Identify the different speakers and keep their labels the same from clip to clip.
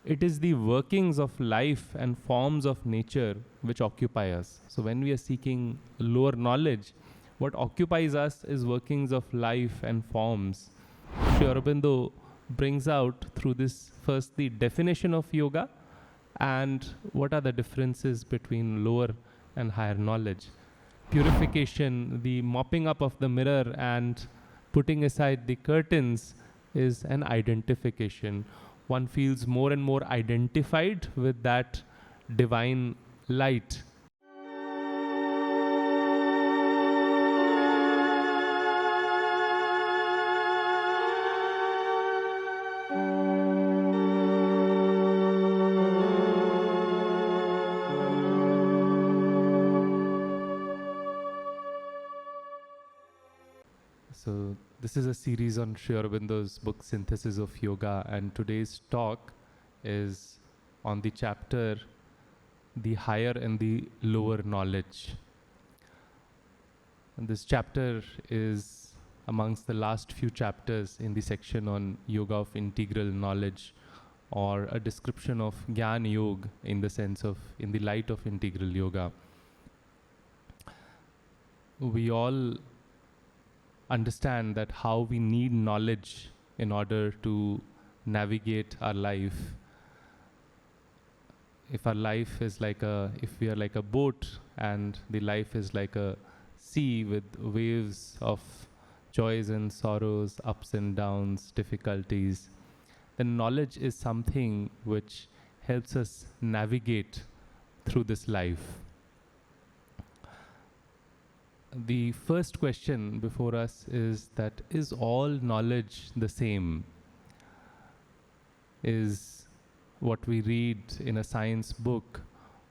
Speaker 1: it is the workings of life and forms of nature which occupy us. So when we are seeking lower knowledge, what occupies us is workings of life and forms. Sri Aurobindo brings out through this first the definition of yoga and what are the differences between lower and higher knowledge. Purification, the mopping up of the mirror and putting aside the curtains, is an identification. One feels more and more identified with that divine light. So this is a series on Sri Aurobindo's book Synthesis of Yoga, and today's talk is on the chapter The Higher and the Lower Knowledge. And this chapter is amongst the last few chapters in the section on Yoga of Integral Knowledge, or a description of Gyan Yoga in the sense of in the light of integral yoga. We all understand that how we need knowledge in order to navigate our life. If our life is if we are like a boat and the life is like a sea with waves of joys and sorrows, ups and downs, difficulties, then knowledge is something which helps us navigate through this life. The first question before us is that, is all knowledge the same? Is what we read in a science book,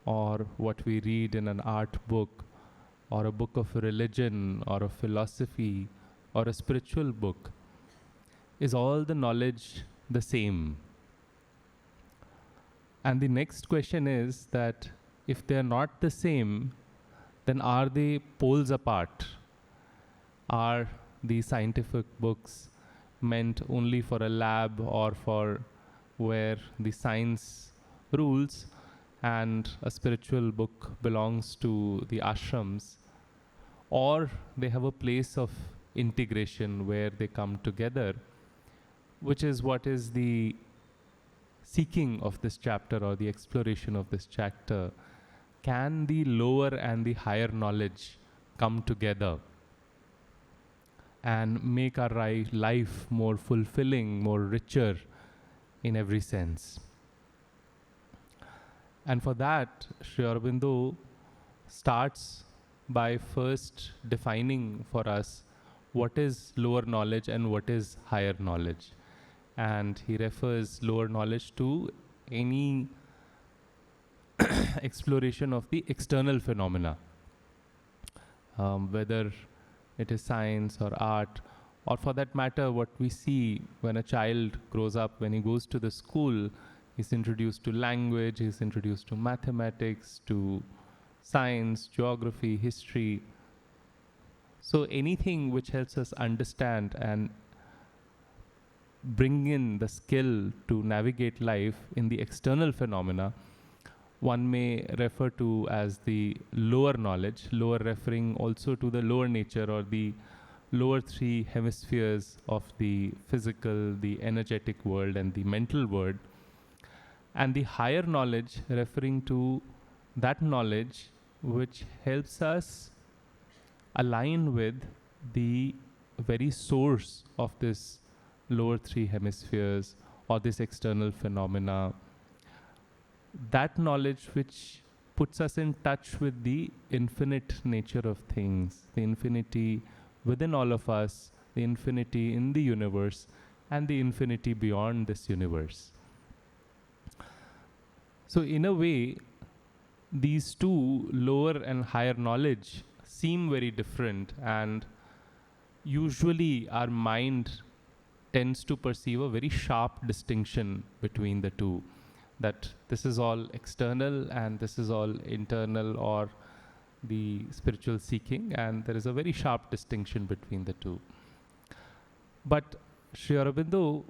Speaker 1: or what we read in an art book, or a book of religion, or a philosophy, or a spiritual book, is all the knowledge the same? And the next question is that if they are not the same, then are they poles apart? Are the scientific books meant only for a lab or for where the science rules, and a spiritual book belongs to the ashrams? Or they have a place of integration where they come together, which is what is the seeking of this chapter or the exploration of this chapter. Can the lower and the higher knowledge come together and make our life more fulfilling, more richer in every sense? And for that, Sri Aurobindo starts by first defining for us what is lower knowledge and what is higher knowledge. And he refers lower knowledge to any exploration of the external phenomena, whether it is science or art, or for that matter what we see when a child grows up. When he goes to the school, he's introduced to language, he's introduced to mathematics, to science, geography, history. So anything which helps us understand and bring in the skill to navigate life in the external phenomena, one may refer to as the lower knowledge, lower referring also to the lower nature or the lower three hemispheres of the physical, the energetic world and the mental world, and the higher knowledge referring to that knowledge which helps us align with the very source of this lower three hemispheres or this external phenomena. That knowledge which puts us in touch with the infinite nature of things, the infinity within all of us, the infinity in the universe, and the infinity beyond this universe. So in a way, these two, lower and higher knowledge, seem very different, and usually our mind tends to perceive a very sharp distinction between the two, that this is all external and this is all internal, or the spiritual seeking, and there is a very sharp distinction between the two. But Sri Aurobindo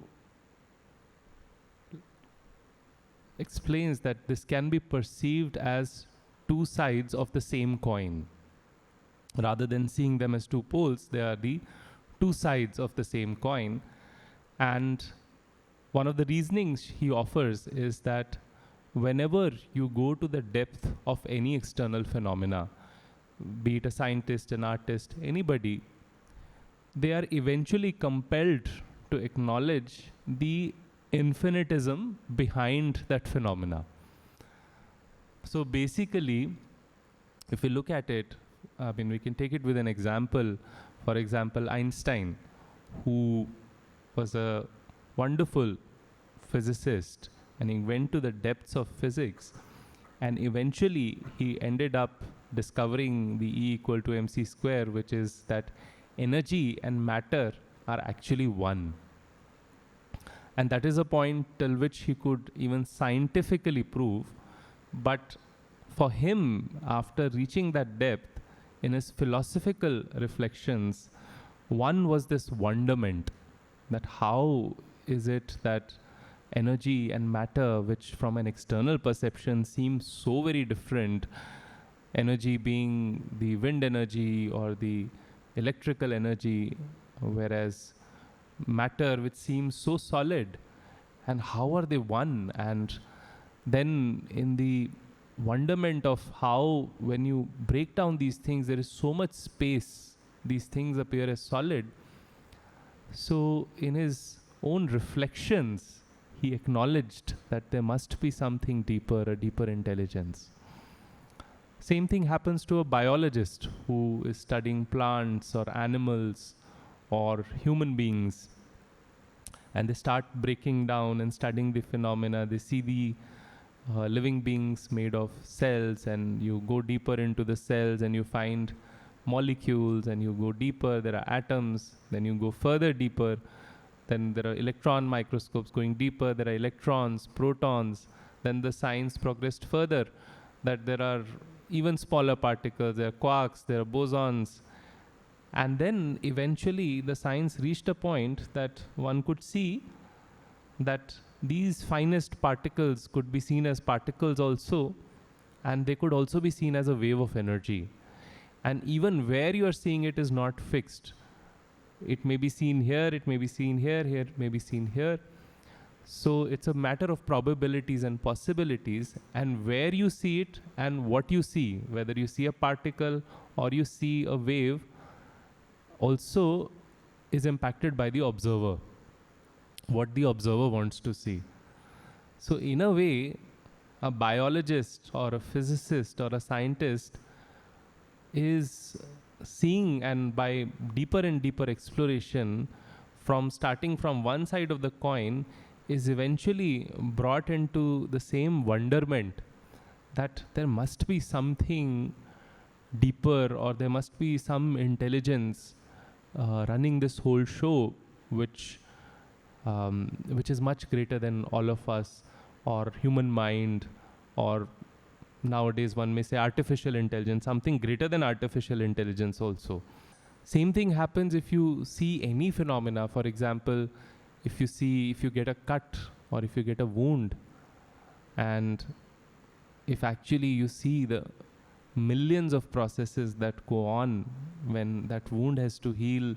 Speaker 1: explains that this can be perceived as two sides of the same coin. Rather than seeing them as two poles, they are the two sides of the same coin. And one of the reasonings he offers is that whenever you go to the depth of any external phenomena, be it a scientist, an artist, anybody, they are eventually compelled to acknowledge the infinitism behind that phenomena. So basically, if we look at it, I mean, we can take it with an example. For example, Einstein, who was a wonderful physicist, and he went to the depths of physics, and eventually he ended up discovering the E equal to mc square, which is that energy and matter are actually one. And that is a point till which he could even scientifically prove. But for him, after reaching that depth, in his philosophical reflections, one was this wonderment, that how is it that energy and matter, which from an external perception seems so very different, energy being the wind energy or the electrical energy, whereas matter which seems so solid, and how are they one? And then in the wonderment of how, when you break down these things, there is so much space, these things appear as solid. So in his own reflections, he acknowledged that there must be something deeper, a deeper intelligence. Same thing happens to a biologist who is studying plants or animals or human beings, and they start breaking down and studying the phenomena. They see the living beings made of cells, and you go deeper into the cells and you find molecules, and you go deeper, there are atoms, then you go further deeper, then there are electron microscopes going deeper, there are electrons, protons, then the science progressed further, that there are even smaller particles, there are quarks, there are bosons. And then eventually the science reached a point that one could see that these finest particles could be seen as particles also, and they could also be seen as a wave of energy. And even where you are seeing it is not fixed. It may be seen here, it may be seen here, here it may be seen here. So it's a matter of probabilities and possibilities, and where you see it and what you see, whether you see a particle or you see a wave, also is impacted by the observer, what the observer wants to see. So in a way, a biologist or a physicist or a scientist is seeing, and by deeper and deeper exploration, from starting from one side of the coin, is eventually brought into the same wonderment that there must be something deeper, or there must be some intelligence running this whole show, which is much greater than all of us, or human mind, or nowadays one may say artificial intelligence, something greater than artificial intelligence also. Same thing happens if you see any phenomena. For example, if you get a cut or if you get a wound, and if actually you see the millions of processes that go on when that wound has to heal,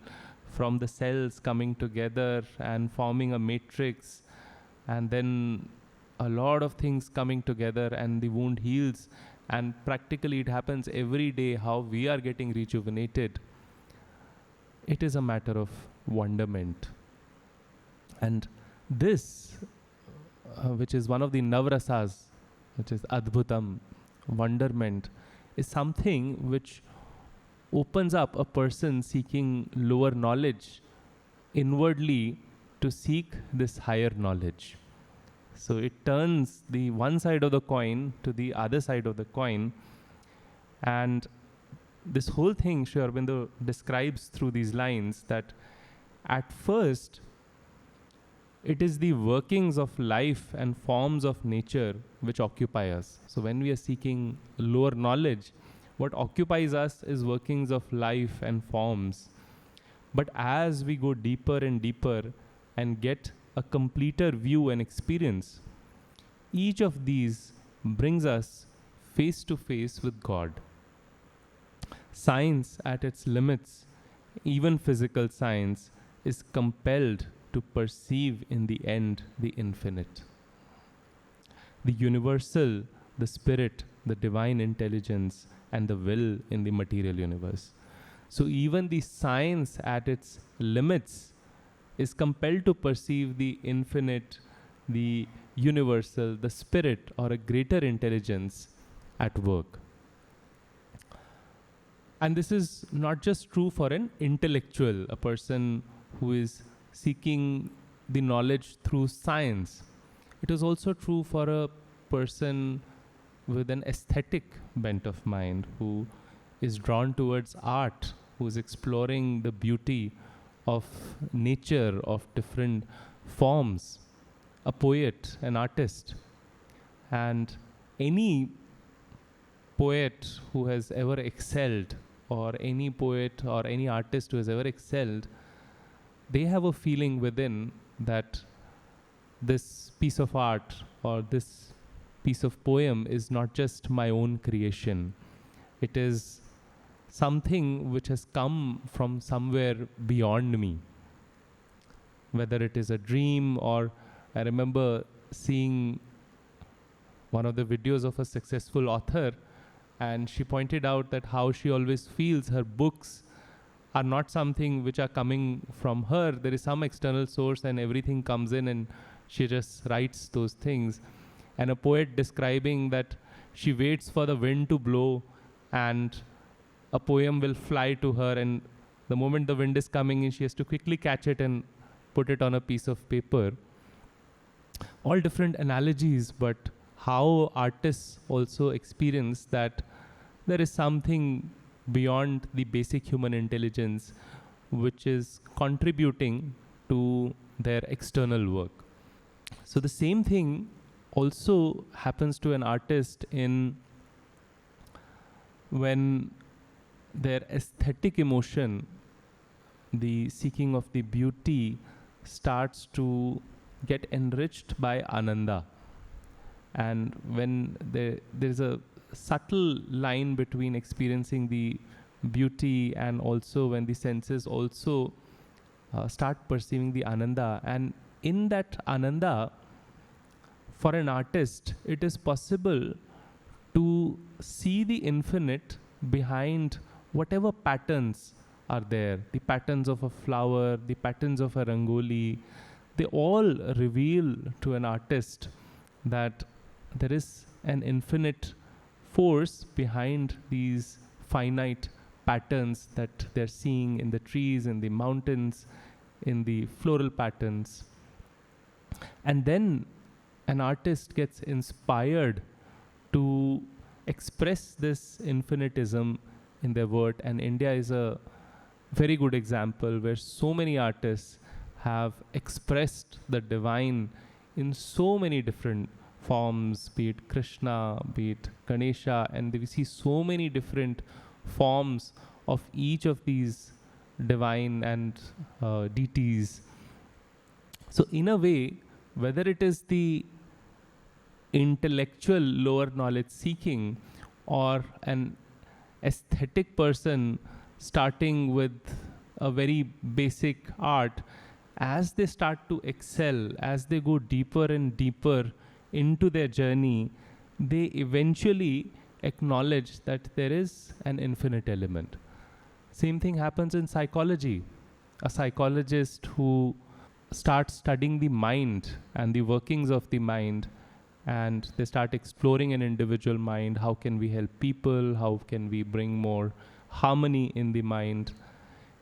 Speaker 1: from the cells coming together and forming a matrix, and then a lot of things coming together, and the wound heals, and practically it happens every day, how we are getting rejuvenated. It is a matter of wonderment. And this, which is one of the navrasas, which is adbhutam, wonderment, is something which opens up a person seeking lower knowledge inwardly to seek this higher knowledge. So it turns the one side of the coin to the other side of the coin. And this whole thing Sri Aurobindo describes through these lines, that at first it is the workings of life and forms of nature which occupy us. So when we are seeking lower knowledge, what occupies us is workings of life and forms. But as we go deeper and deeper and get a completer view and experience, each of these brings us face to face with God. Science at its limits, even physical science, is compelled to perceive in the end the infinite. The universal, the spirit, the divine intelligence, and the will in the material universe. So even the science at its limits is compelled to perceive the infinite, the universal, the spirit, or a greater intelligence at work. And this is not just true for an intellectual, a person who is seeking the knowledge through science. It is also true for a person with an aesthetic bent of mind who is drawn towards art, who is exploring the beauty of nature, of different forms, a poet, an artist. And any poet who has ever excelled, or any poet or any artist who has ever excelled, they have a feeling within that this piece of art or this piece of poem is not just my own creation. It is something which has come from somewhere beyond me. Whether it is a dream, or I remember seeing one of the videos of a successful author, and she pointed out that how she always feels her books are not something which are coming from her. There is some external source and everything comes in and she just writes those things. And a poet describing that she waits for the wind to blow and a poem will fly to her, and the moment the wind is coming in, she has to quickly catch it and put it on a piece of paper. All different analogies, but how artists also experience that there is something beyond the basic human intelligence which is contributing to their external work. So the same thing also happens to an artist in when their aesthetic emotion, the seeking of the beauty, starts to get enriched by ananda. And when there's a subtle line between experiencing the beauty and also when the senses also start perceiving the ananda. And in that ananda, for an artist, it is possible to see the infinite behind whatever patterns are there. The patterns of a flower, the patterns of a rangoli, they all reveal to an artist that there is an infinite force behind these finite patterns that they're seeing in the trees, in the mountains, in the floral patterns. And then an artist gets inspired to express this infinitism in their work. And India is a very good example where so many artists have expressed the divine in so many different forms, be it Krishna, be it Ganesha, and we see so many different forms of each of these divine and deities. So in a way, whether it is the intellectual lower knowledge seeking or an aesthetic person starting with a very basic art, as they start to excel, as they go deeper and deeper into their journey, they eventually acknowledge that there is an infinite element. Same thing happens in psychology. A psychologist who starts studying the mind and the workings of the mind, and they start exploring an individual mind. How can we help people? How can we bring more harmony in the mind?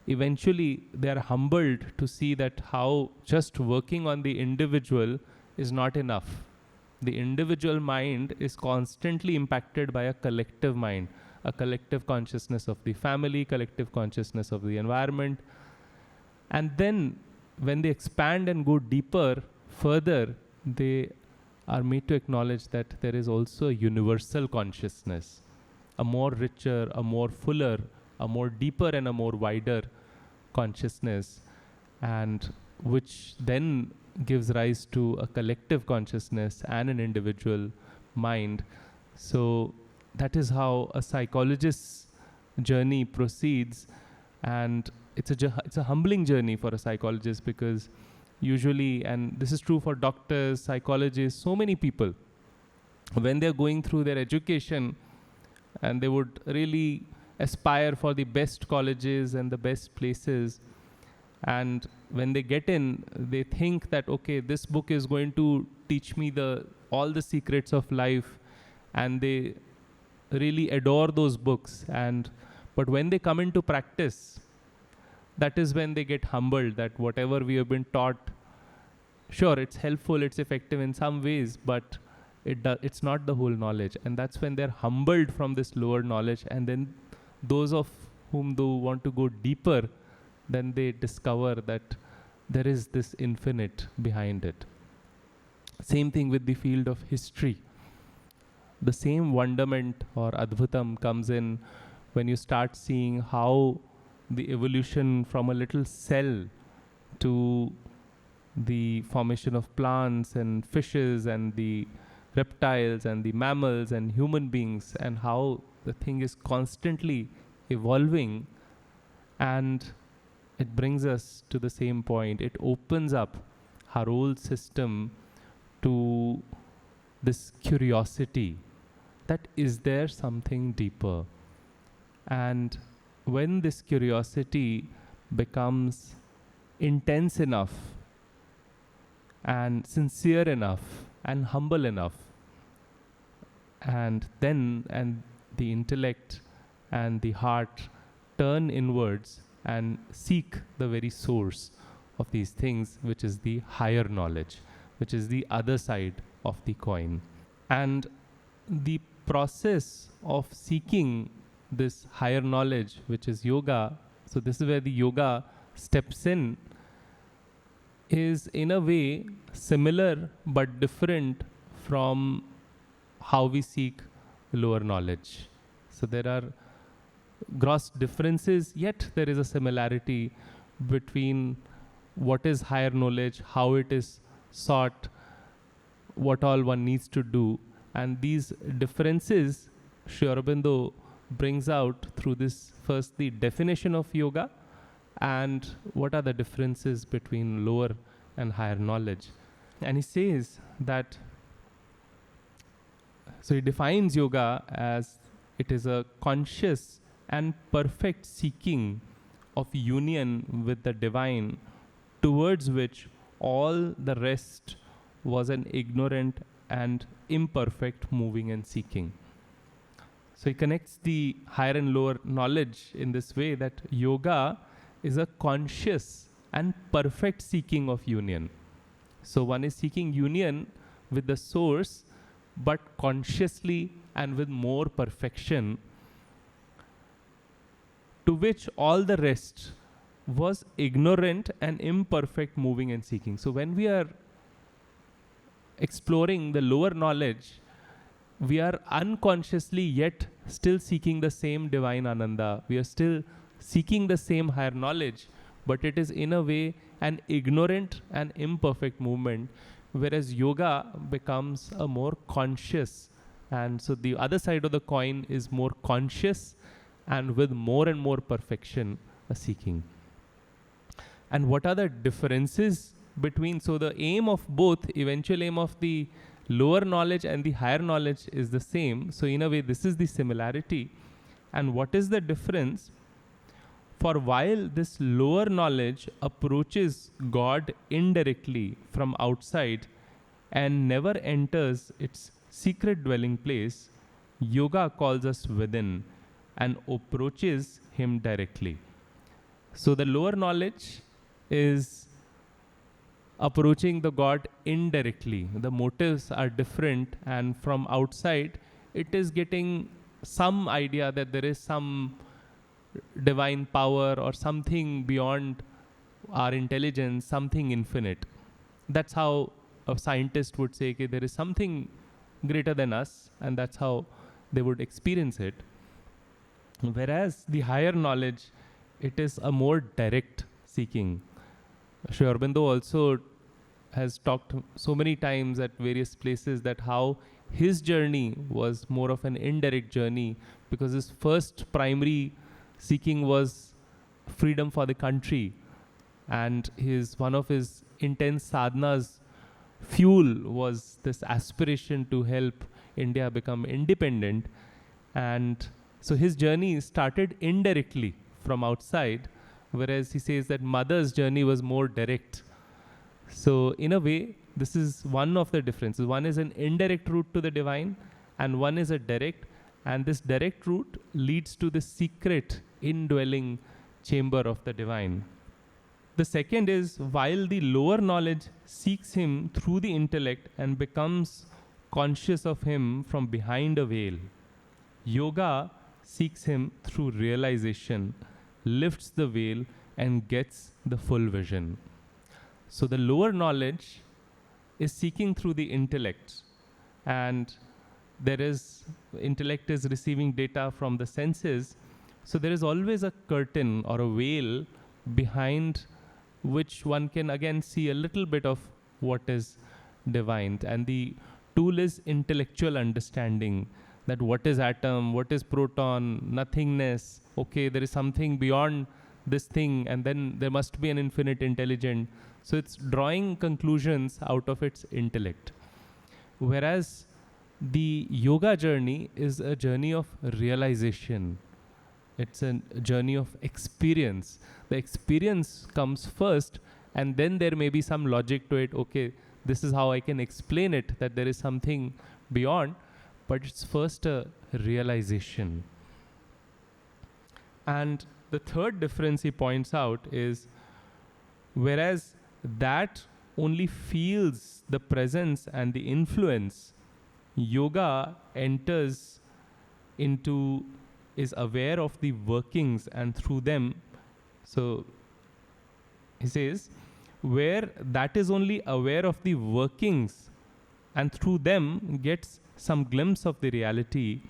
Speaker 1: Eventually, they are humbled to see that how just working on the individual is not enough. The individual mind is constantly impacted by a collective mind, a collective consciousness of the family, collective consciousness of the environment. And then when they expand and go deeper, further, they are made to acknowledge that there is also a universal consciousness, a more richer, a more fuller, a more deeper and a more wider consciousness. And which then gives rise to a collective consciousness and an individual mind. So that is how a psychologist's journey proceeds, and it's a humbling journey for a psychologist, because usually, and this is true for doctors, psychologists, so many people, when they're going through their education and they would really aspire for the best colleges and the best places, and when they get in, they think that, okay, this book is going to teach me all the secrets of life, and they really adore those books. But when they come into practice, that is when they get humbled that whatever we have been taught, sure, it's helpful, it's effective in some ways, but it's not the whole knowledge. And that's when they're humbled from this lower knowledge. And then those of whom do want to go deeper, then they discover that there is this infinite behind it. Same thing with the field of history. The same wonderment or adbhutam comes in when you start seeing how the evolution from a little cell to the formation of plants and fishes and the reptiles and the mammals and human beings, and how the thing is constantly evolving, and it brings us to the same point. It opens up our whole system to this curiosity that is there something deeper. And when this curiosity becomes intense enough and sincere enough and humble enough, and the intellect and the heart turn inwards and seek the very source of these things, which is the higher knowledge, which is the other side of the coin. And the process of seeking this higher knowledge, which is yoga, so this is where the yoga steps in, is in a way similar but different from how we seek lower knowledge. So there are gross differences, yet there is a similarity between what is higher knowledge, how it is sought, what all one needs to do. And these differences Sri Aurobindo brings out through this, first the definition of yoga, and what are the differences between lower and higher knowledge. And he says that, so he defines yoga as it is a conscious and perfect seeking of union with the divine, towards which all the rest was an ignorant and imperfect moving and seeking. So he connects the higher and lower knowledge in this way, that yoga is a conscious and perfect seeking of union. So one is seeking union with the source, but consciously and with more perfection, to which all the rest was ignorant and imperfect moving and seeking. So when we are exploring the lower knowledge, we are unconsciously yet still seeking the same divine Ananda. We are still seeking the same higher knowledge, but it is in a way an ignorant and imperfect movement, whereas yoga becomes a more conscious. And so the other side of the coin is more conscious and with more and more perfection a seeking. And what are the differences between, so the aim of both, eventual aim of the lower knowledge and the higher knowledge is the same. So in a way, this is the similarity. And what is the difference? For while this lower knowledge approaches God indirectly from outside and never enters its secret dwelling place, yoga calls us within and approaches him directly. So the lower knowledge is approaching the God indirectly. The motives are different, and from outside it is getting some idea that there is some divine power or something beyond our intelligence, something infinite. That's how a scientist would say, okay, there is something greater than us, and that's how they would experience it. Whereas the higher knowledge, it is a more direct seeking. Sri Aurobindo also has talked so many times at various places that how his journey was more of an indirect journey, because his first primary seeking was freedom for the country, and his one of his intense sadhanas fuel was this aspiration to help India become independent. And so his journey started indirectly from outside, whereas he says that mother's journey was more direct. So in a way, this is one of the differences. One is an indirect route to the divine, and one is a direct. And this direct route leads to the secret indwelling chamber of the divine. The second is, while the lower knowledge seeks him through the intellect and becomes conscious of him from behind a veil, yoga seeks him through realization, lifts the veil, and gets the full vision. So the lower knowledge is seeking through the intellect, and intellect is receiving data from the senses. So there is always a curtain or a veil behind which one can again see a little bit of what is divine. And the tool is intellectual understanding, that what is atom, what is proton, nothingness, okay, there is something beyond this thing, and then there must be an infinite intelligence. So it's drawing conclusions out of its intellect. Whereas the yoga journey is a journey of realization. It's a journey of experience. The experience comes first, and then there may be some logic to it. Okay, this is how I can explain it, that there is something beyond, but it's first a realization. And the third difference he points out is, whereas that only feels the presence and the influence, yoga enters into, is aware of the workings, and through them, so he says, where that is only aware of the workings and through them gets some glimpse of the reality,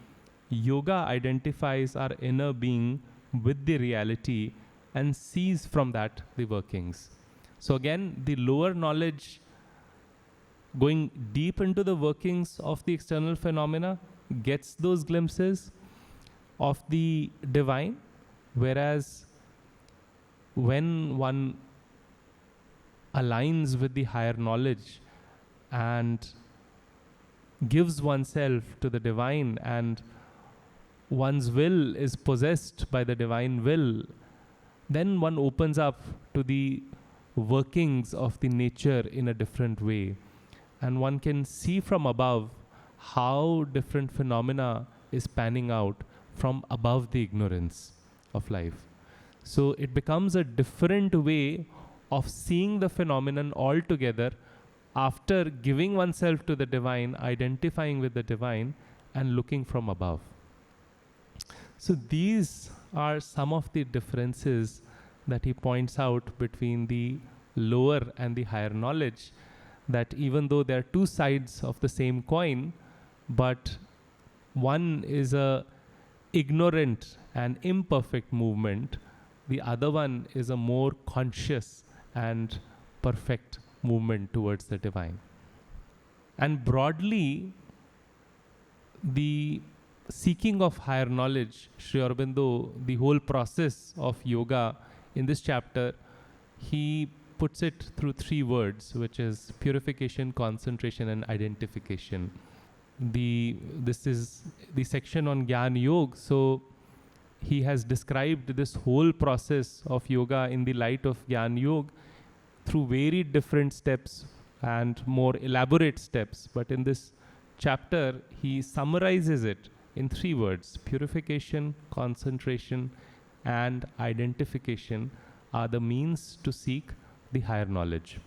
Speaker 1: yoga identifies our inner being with the reality and sees from that the workings. So again, the lower knowledge going deep into the workings of the external phenomena gets those glimpses of the divine, whereas when one aligns with the higher knowledge and gives oneself to the divine, and one's will is possessed by the divine will, then one opens up to the workings of the nature in a different way, and one can see from above how different phenomena is panning out from above the ignorance of life. So it becomes a different way of seeing the phenomenon altogether after giving oneself to the divine, identifying with the divine, and looking from above. So these are some of the differences that he points out between the lower and the higher knowledge, that even though there are two sides of the same coin, but one is a ignorant and imperfect movement, the other one is a more conscious and perfect movement towards the divine. And broadly, the seeking of higher knowledge, Sri Aurobindo, the whole process of yoga in this chapter, he puts it through three words, which is purification, concentration, and identification. This is the section on Gyan Yoga. So he has described this whole process of yoga in the light of Gyan Yoga through very different steps and more elaborate steps. But in this chapter, he summarizes it in three words: purification, concentration, and identification are the means to seek the higher knowledge.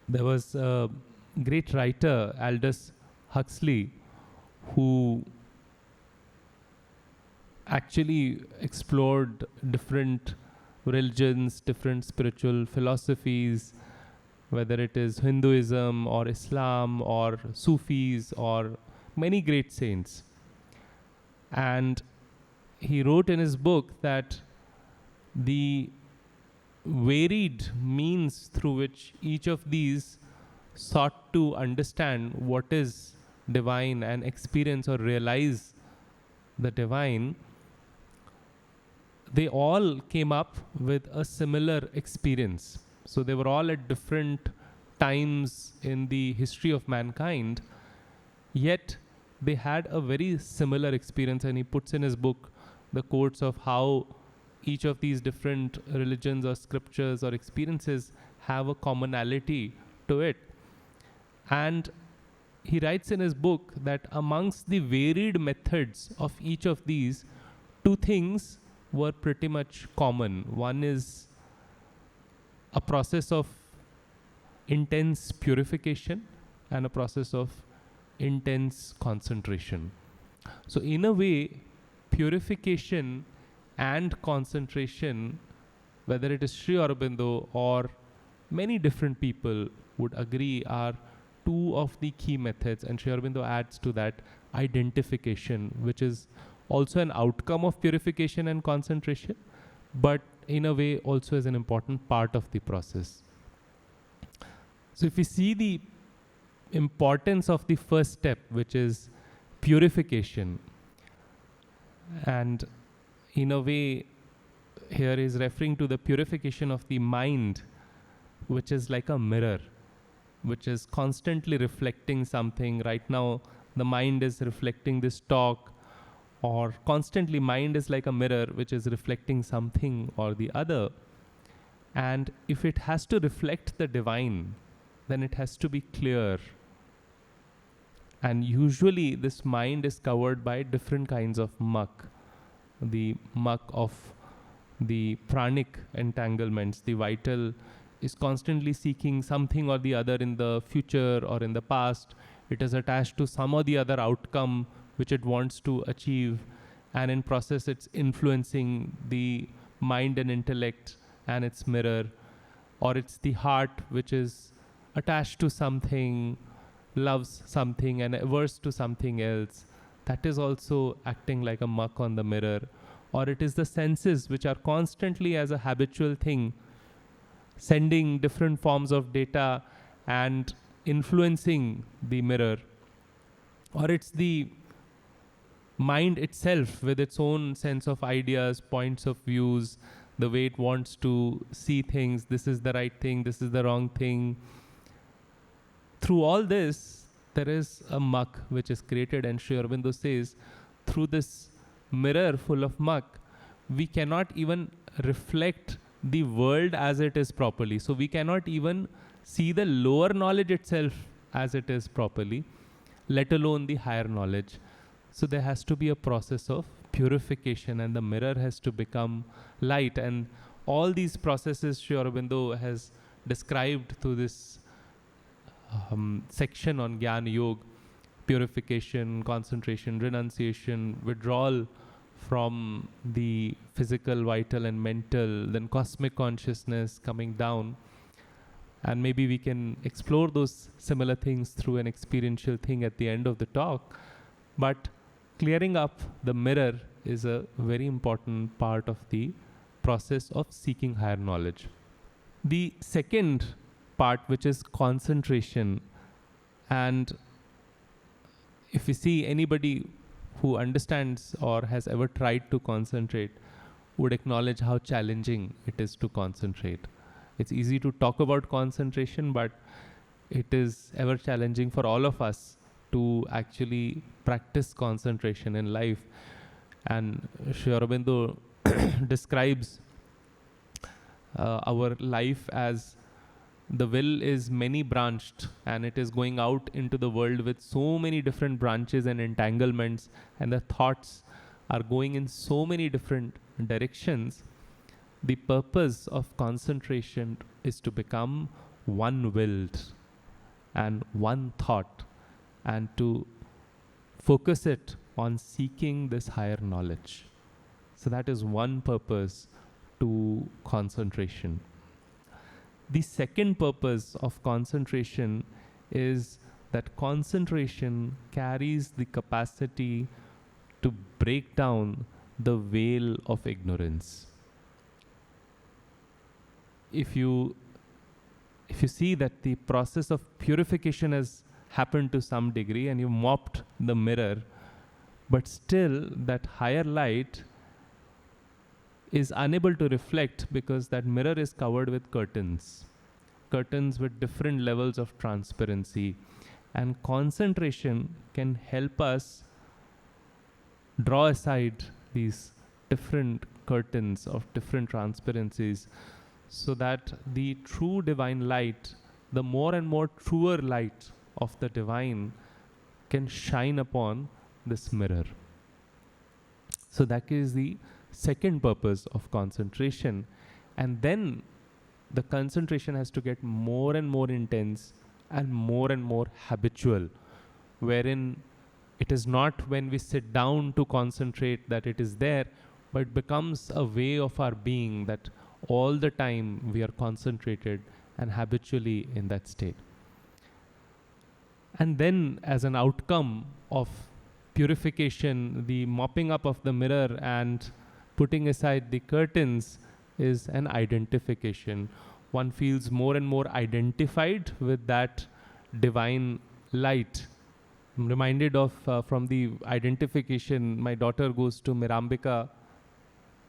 Speaker 1: There was a great writer, Aldous Huxley, who actually explored different religions, different spiritual philosophies, whether it is Hinduism or Islam or Sufis or many great saints. And he wrote in his book that the varied means through which each of these sought to understand what is divine and experience or realize the divine, they all came up with a similar experience. So they were all at different times in the history of mankind, yet they had a very similar experience. And he puts in his book the quotes of how each of these different religions or scriptures or experiences have a commonality to it. And he writes in his book that amongst the varied methods of each of these, two things were pretty much common. One is a process of intense purification and a process of intense concentration. So in a way, purification and concentration, whether it is Sri Aurobindo or many different people would agree, are two of the key methods. And Sri Aurobindo adds to that identification, which is also an outcome of purification and concentration, but in a way also is an important part of the process. So if we see the importance of the first step, which is purification, and in a way here is referring to the purification of the mind, which is like a mirror, which is constantly reflecting something. Right now the mind is reflecting this talk, or constantly mind is like a mirror which is reflecting something or the other. And if it has to reflect the divine, then it has to be clear. And usually this mind is covered by different kinds of muck. The muck of the pranic entanglements, the vital is constantly seeking something or the other in the future or in the past. It is attached to some or the other outcome which it wants to achieve, and in process it's influencing the mind and intellect and its mirror. Or it's the heart which is attached to something, loves something and averse to something else. That is also acting like a muck on the mirror. Or it is the senses which are constantly, as a habitual thing, sending different forms of data and influencing the mirror. Or it's the mind itself with its own sense of ideas, points of views, the way it wants to see things. This is the right thing, this is the wrong thing. Through all this, there is a muck which is created, and Sri Aurobindo says, through this mirror full of muck, we cannot even reflect the world as it is properly. So we cannot even see the lower knowledge itself as it is properly, let alone the higher knowledge. So there has to be a process of purification, and the mirror has to become light. And all these processes Sri Aurobindo has described through this section on Jnana Yoga: purification, concentration, renunciation, withdrawal from the physical, vital and mental, then cosmic consciousness coming down. And maybe we can explore those similar things through an experiential thing at the end of the talk. But clearing up the mirror is a very important part of the process of seeking higher knowledge. The second part, which is concentration, and if we see anybody who understands or has ever tried to concentrate would acknowledge how challenging it is to concentrate. It's easy to talk about concentration, but it is ever challenging for all of us to actually practice concentration in life. And Sri Aurobindo describes our life as the will is many branched, and it is going out into the world with so many different branches and entanglements, and the thoughts are going in so many different directions. The purpose of concentration is to become one-willed and one thought, and to focus it on seeking this higher knowledge. So that is one purpose to concentration. The second purpose of concentration is that concentration carries the capacity to break down the veil of ignorance. if you see that the process of purification has happened to some degree and you mopped the mirror, but still that higher light is unable to reflect because that mirror is covered with curtains with different levels of transparency. And concentration can help us draw aside these different curtains of different transparencies, so that the true divine light, the more and more truer light of the divine, can shine upon this mirror. So that is the second purpose of concentration. And then the concentration has to get more and more intense and more habitual, wherein it is not when we sit down to concentrate that it is there, but it becomes a way of our being, that all the time we are concentrated and habitually in that state. And then as an outcome of purification, the mopping up of the mirror and putting aside the curtains is an identification. One feels more and more identified with that divine light. I'm reminded of from the identification, my daughter goes to Mirambika,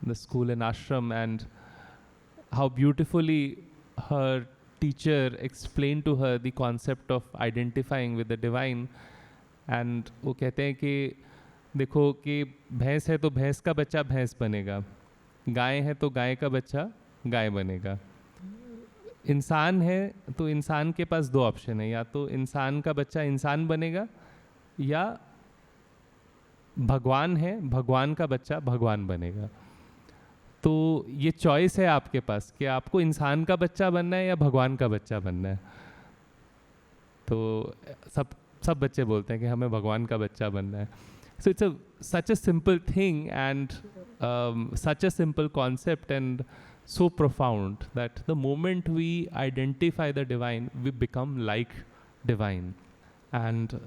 Speaker 1: the school in ashram, and how beautifully her teacher explained to her the concept of identifying with the divine. And वो कहते हैं कि देखो कि भैंस है तो भैंस का बच्चा भैंस बनेगा, गाय है तो गाय का बच्चा गाय बनेगा, इंसान है तो इंसान के पास दो ऑप्शन है, या तो इंसान का बच्चा इंसान बनेगा, या भगवान है, भगवान का बच्चा भगवान बनेगा. तो ये चॉइस है आपके पास कि आपको इंसान का बच्चा बनना है या भगवान का बच्चा बनना है. तो सब बच्चे बोलते हैं कि हमें भगवान का बच्चा बनना है. So it's such a simple thing and such a simple concept and so profound that the moment we identify the divine, we become like divine. And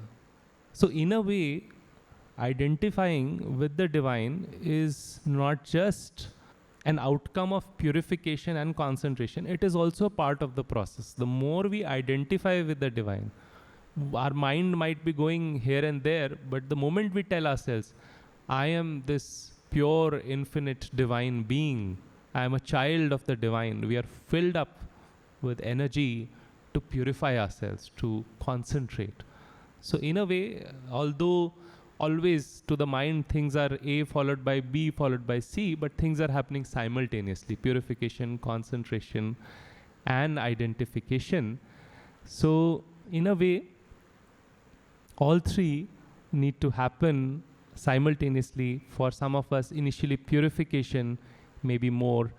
Speaker 1: so in a way, identifying with the divine is not just an outcome of purification and concentration, it is also part of the process. The more we identify with the divine, our mind might be going here and there, but the moment we tell ourselves, I am this pure, infinite, divine being, I am a child of the divine, we are filled up with energy to purify ourselves, to concentrate. So in a way, although always to the mind things are A followed by B followed by C, but things are happening simultaneously, purification, concentration, and identification. So in a way, all three need to happen simultaneously. For some of us, initially purification may be more,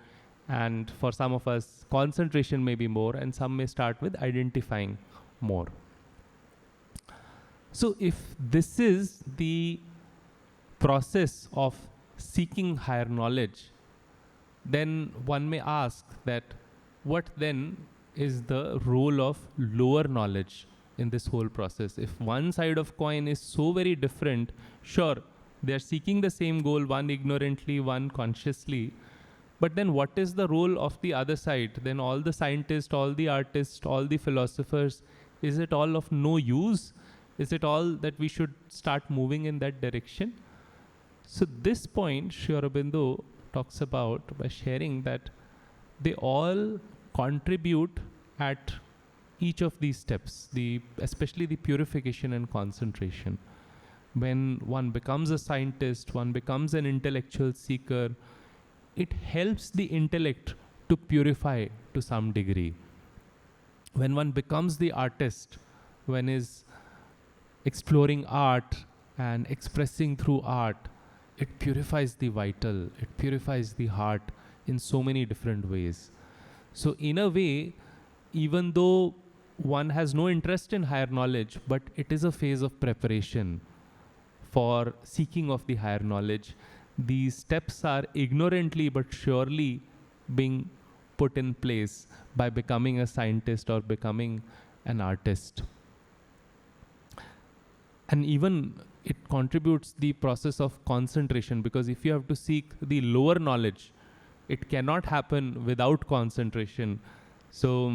Speaker 1: and for some of us, concentration may be more, and some may start with identifying more. So if this is the process of seeking higher knowledge, then one may ask that what then is the role of lower knowledge in this whole process? If one side of coin is so very different, sure, they are seeking the same goal, one ignorantly, one consciously, but then what is the role of the other side? Then all the scientists, all the artists, all the philosophers, is it all of no use? Is it all that we should start moving in that direction? So this point Sri Aurobindo talks about by sharing that they all contribute at each of these steps, especially the purification and concentration. When one becomes a scientist, one becomes an intellectual seeker, it helps the intellect to purify to some degree. When one becomes the artist, one is exploring art and expressing through art, it purifies the vital, it purifies the heart in so many different ways. So in a way, even though one has no interest in higher knowledge, but it is a phase of preparation for seeking of the higher knowledge. These steps are ignorantly but surely being put in place by becoming a scientist or becoming an artist. And even it contributes the process of concentration, because if you have to seek the lower knowledge, it cannot happen without concentration. So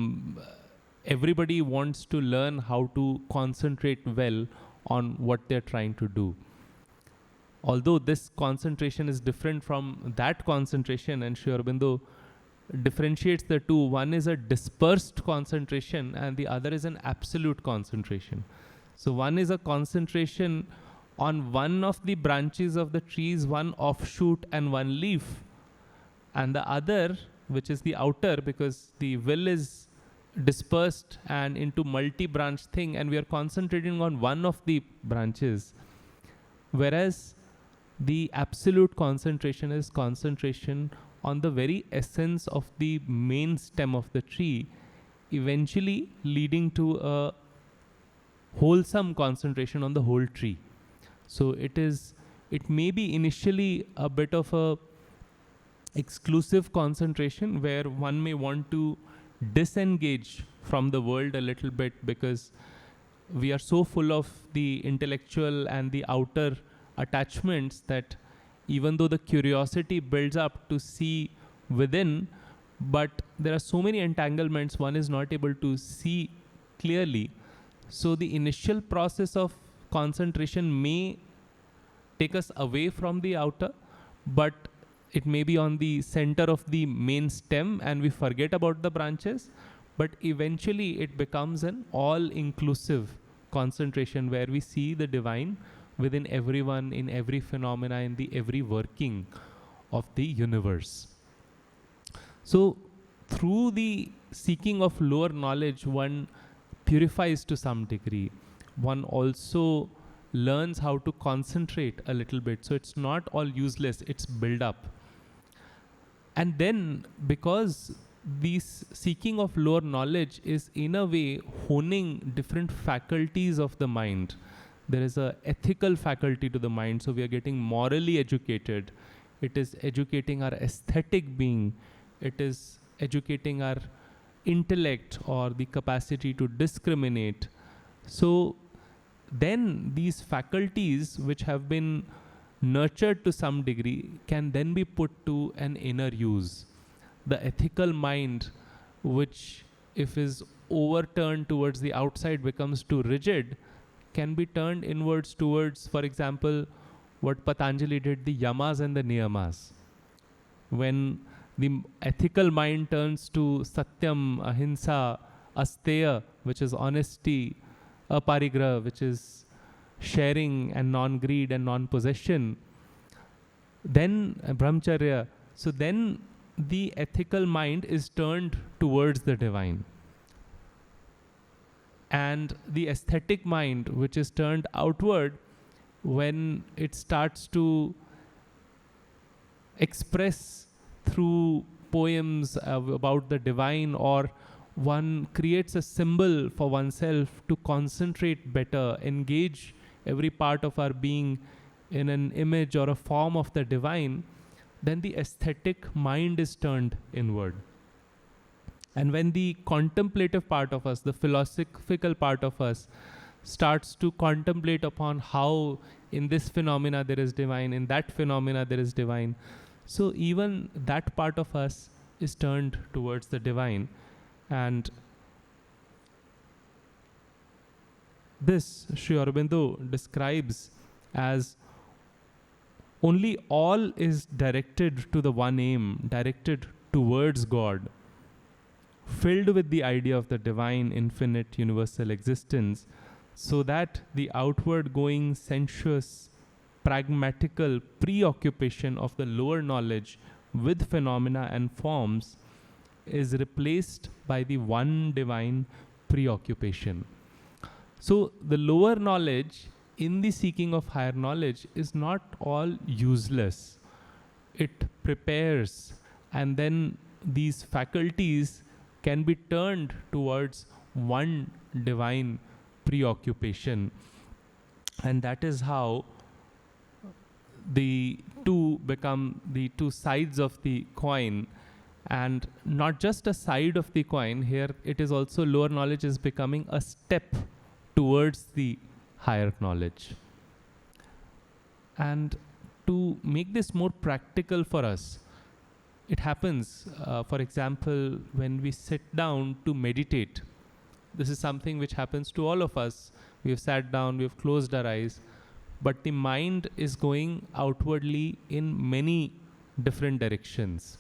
Speaker 1: everybody wants to learn how to concentrate well on what they're trying to do. Although this concentration is different from that concentration, and Sri Aurobindo differentiates the two. One is a dispersed concentration and the other is an absolute concentration. So one is a concentration on one of the branches of the trees, one offshoot and one leaf, and the other, which is the outer, because the will is dispersed and into multi-branch thing, and we are concentrating on one of the branches, whereas the absolute concentration is concentration on the very essence of the main stem of the tree, eventually leading to a wholesome concentration on the whole tree. So it may be initially a bit of a exclusive concentration where one may want to disengage from the world a little bit, because we are so full of the intellectual and the outer attachments that even though the curiosity builds up to see within, but there are so many entanglements, one is not able to see clearly. So the initial process of concentration may take us away from the outer, but it may be on the center of the main stem and we forget about the branches, but eventually it becomes an all-inclusive concentration where we see the divine within everyone, in every phenomena, in the every working of the universe. So through the seeking of lower knowledge, one purifies to some degree. One also learns how to concentrate a little bit. So it's not all useless, it's build up. And then, because this seeking of lower knowledge is in a way honing different faculties of the mind. There is a ethical faculty to the mind, so we are getting morally educated. It is educating our aesthetic being. It is educating our intellect or the capacity to discriminate. So then these faculties, which have been nurtured to some degree, can then be put to an inner use. The ethical mind, which if is overturned towards the outside becomes too rigid, can be turned inwards towards, for example, what Patanjali did, the yamas and the niyamas. When the ethical mind turns to satyam, ahimsa, asteya, which is honesty, aparigraha, which is sharing and non-greed and non-possession, then brahmacharya. So then the ethical mind is turned towards the divine. And the aesthetic mind, which is turned outward, when it starts to express through poems about the divine, or one creates a symbol for oneself to concentrate better, engage every part of our being in an image or a form of the divine, then the aesthetic mind is turned inward. And when the contemplative part of us, the philosophical part of us, starts to contemplate upon how in this phenomena there is divine, in that phenomena there is divine, so even that part of us is turned towards the divine. And this Sri Aurobindo describes as only all is directed to the one aim, directed towards God, filled with the idea of the divine, infinite, universal existence, so that the outward going, sensuous, pragmatical preoccupation of the lower knowledge with phenomena and forms is replaced by the one divine preoccupation. So the lower knowledge in the seeking of higher knowledge is not all useless. It prepares, and then these faculties can be turned towards one divine preoccupation. And that is how the two become the two sides of the coin. And not just a side of the coin, here it is also lower knowledge is becoming a step towards the higher knowledge. And to make this more practical for us, it happens, for example, when we sit down to meditate. This is something which happens to all of us. We have sat down, we have closed our eyes, but the mind is going outwardly in many different directions.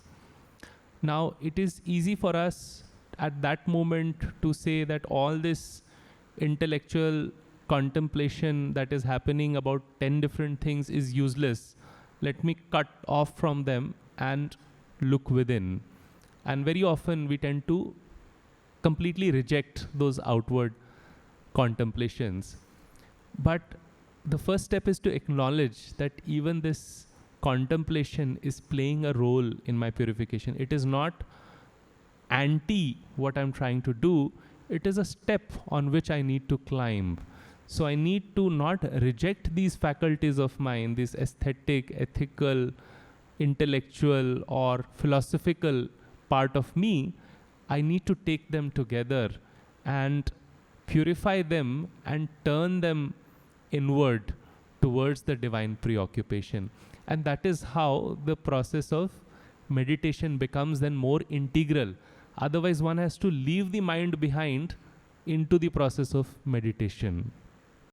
Speaker 1: Now, it is easy for us at that moment to say that all this intellectual contemplation that is happening about 10 different things is useless. Let me cut off from them and look within. And very often we tend to completely reject those outward contemplations. But the first step is to acknowledge that even this contemplation is playing a role in my purification. It is not anti what I'm trying to do, it is a step on which I need to climb. So I need to not reject these faculties of mine, this aesthetic, ethical, intellectual, or philosophical part of me. I need to take them together and purify them and turn them inward towards the divine preoccupation. And that is how the process of meditation becomes then more integral. Otherwise, one has to leave the mind behind into the process of meditation.